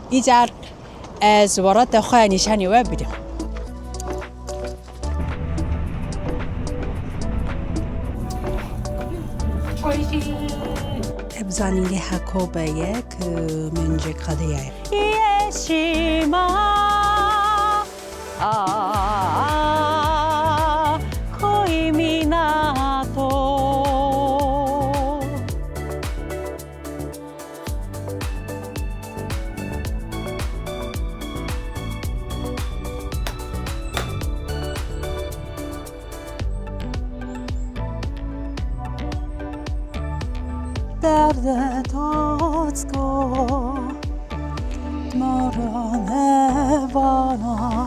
ایجار از ورات خواه نشانی و بدم ابزانی لی حکوبه یک منجی قضیه یشیما کوی میناتو درد تاعت کن ما را نوانان